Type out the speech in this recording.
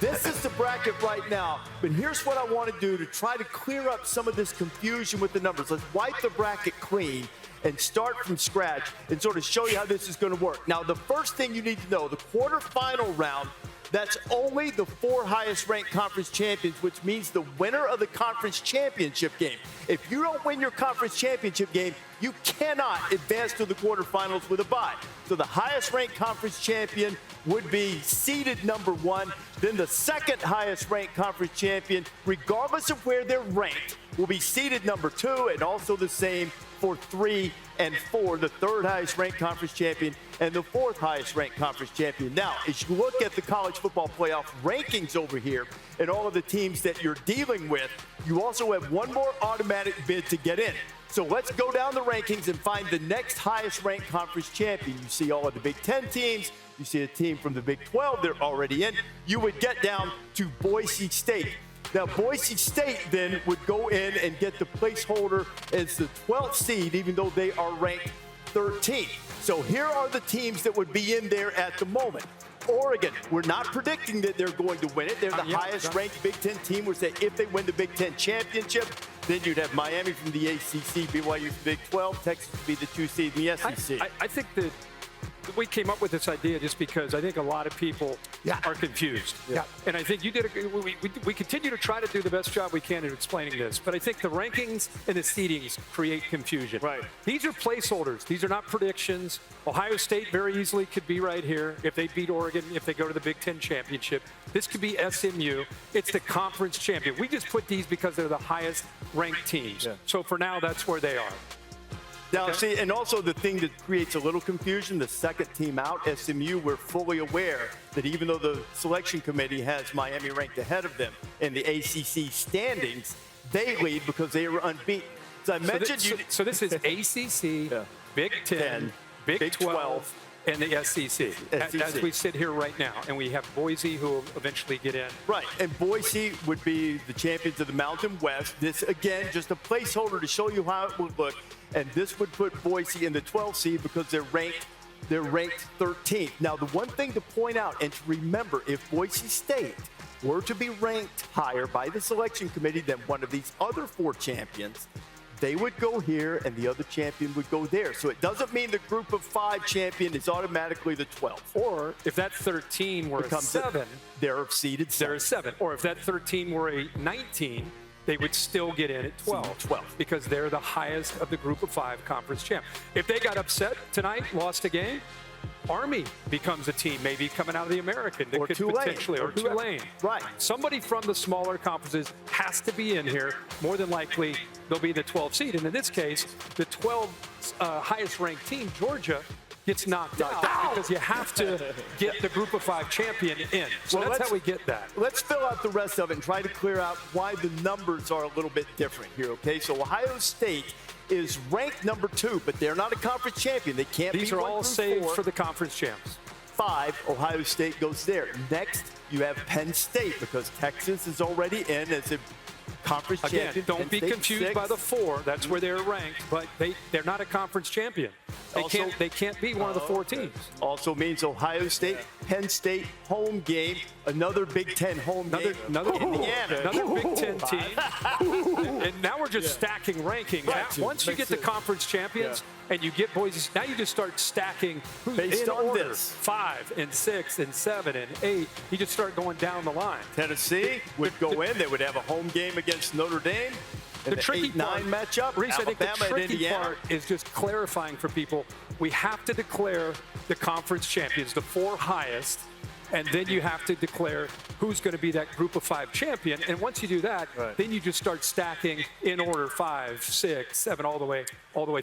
this is the bracket right now. But here's what I want to do to try to clear up some of this confusion with the numbers. Let's wipe the bracket clean and start from scratch and sort of show you how this is going to work. Now, the first thing you need to know, the quarterfinal round, that's only the 4 highest ranked conference champions, which means the winner of the conference championship game. If you don't win your conference championship game, you cannot advance to the quarterfinals with a bye. So the highest ranked conference champion would be seeded number 1. Then the second highest ranked conference champion, regardless of where they're ranked, will be seeded number 2, and also the same for 3 and 4, the third highest ranked conference champion and the 4th highest ranked conference champion. Now, as you look at the college football playoff rankings over here and all of the teams that you're dealing with, you also have one more automatic bid to get in. So let's go down the rankings and find the next highest ranked conference champion. You see all of the Big Ten teams. You see a team from the Big 12, they're already in. You would get down to Boise State. Now, Boise State then would go in and get the placeholder as the 12th seed, even though they are ranked 13th. So here are the teams that would be in there at the moment. Oregon, we're not predicting that they're going to win it. They're the highest ranked Big Ten team. We're saying if they win the Big Ten championship, then you'd have Miami from the ACC, BYU from the Big 12, Texas would be the 2 seed in the SEC. I think that we came up with this idea just because I think a lot of people are confused. And I think you did we continue to try to do the best job we can at explaining this, but I think the rankings and the seedings create confusion. Right. These are placeholders. These are not predictions. Ohio State very easily could be right here if they beat Oregon, if they go to the Big Ten championship. This could be SMU. It's the conference champion. We just put these because they're the highest ranked teams. So for now, that's where they are. Now, see, and also the thing that creates a little confusion, the second team out, SMU, we're fully aware that even though the selection committee has Miami ranked ahead of them in the ACC standings, they lead because they were unbeaten. So I mentioned so this is ACC, Big 10, Big 12, and the SEC. As we sit here right now, and we have Boise who will eventually get in. Right, and Boise would be the champions of the Mountain West. This, again, just a placeholder to show you how it would look. And this would put Boise in the 12th seed because they're ranked 13th. Now, the one thing to point out and to remember, if Boise State were to be ranked higher by the selection committee than one of these other 4 champions, they would go here and the other champion would go there. So it doesn't mean the group of 5 champion is automatically the 12th. Or if that 13 were a 7, they're seeded 7. They're a 7. Or if that 13 were a 19, they would still get in at 12 because they're the highest of the group of 5 conference champ. If they got upset tonight, lost a game, Army becomes a team, maybe coming out of the American. That or could Tulane. Potentially, or Tulane. Right. Somebody from the smaller conferences has to be in here. More than likely, they'll be the 12th seed. And in this case, the 12th highest ranked team, Georgia, gets knocked out because you have to get the group of 5 champion in. So that's how we get that. Let's fill out the rest of it and try to clear out why the numbers are a little bit different here, okay? So Ohio State is ranked number 2, but they're not a conference champion. They can't be 1 through 4. These are all saved for the conference champs. 5, Ohio State goes there. Next, you have Penn State because Texas is already in as a conference champion. Don't be confused by the 4. That's where they're ranked, but they're not a conference champion. They can't be one of the 4 teams. Also means Ohio State, Penn State, home game, another Big Ten home game. Indiana. Another Big Ten team. And now we're just stacking rankings. Right. Once you get the conference champions and you get Boise, now you just start stacking based on order. this. 5 and 6 and 7 and 8. You just start going down the line. Tennessee would go in. They would have a home game against Notre Dame. The tricky 8-9 matchup, Rece, I think the tricky Indiana. part is just clarifying for people. We have to declare the conference champions, the 4 highest, and then you have to declare who's going to be that group of 5 champion. And once you do that, then you just start stacking in order 5, 6, 7, all the way through.